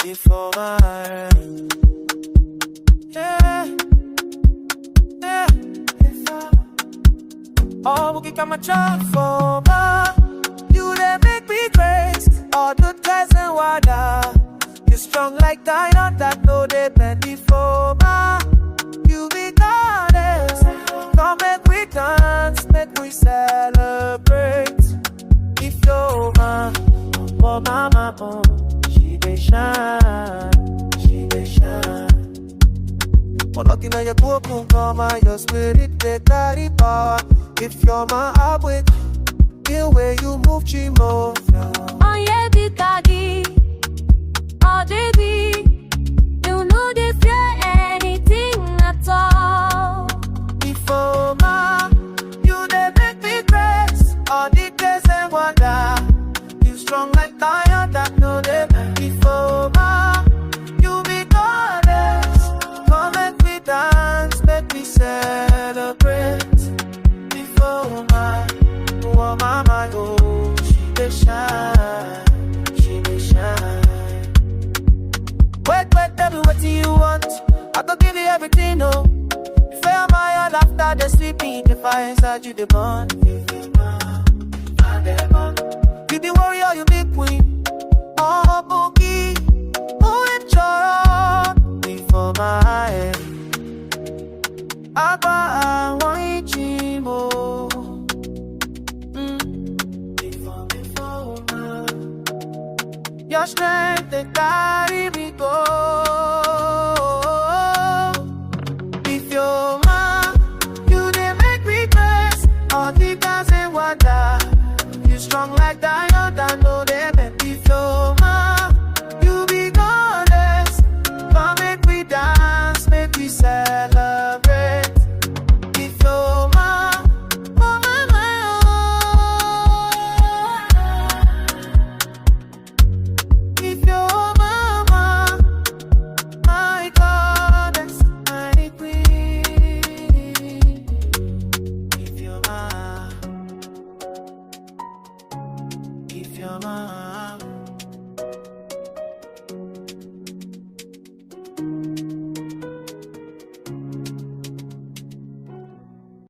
Ifeoma. Yeah, yeah, Ifeoma. Oh, we got my job for you, they make me grace. All the ties and water. You strong like diamond that no they bend before. You be goddess. Come make we dance, make we celebrate. Ifeoma, oh mama, oh, she dey shine, she dey shine. Oh, nothing on your book, come on, your spirit they carry power. Ifeoma, I'm with the way you move, Chimo. Oh yeah, big daddy, oh baby, you know they fear anything at all. Ifeoma, you they make me grace. All the days and wonder. You strong like iron that no they Ifeoma. You be goddess. Come make me dance, make me celebrate. Ifeoma, oh mama, oh she dey shine, she dey shine. Wait, tell me what you want. I go give you everything, no. Ifeoma, your laughter, they sleeping, the fire inside you, the burn. You the warrior, you be queen. Oh, boogie, oh, enjoy before my head. Abba, I want Chimo. Before your strength, they carry me go. Ifeoma, you they make me grace. All the dance and wonder. You strong like diamond, I know them. Ifeoma, you be goddess. Come make we dance, make we celebrate. Ifeoma, oh mama, oh. Ifeoma, my goddess, my queen. Ifeoma. Ifeoma.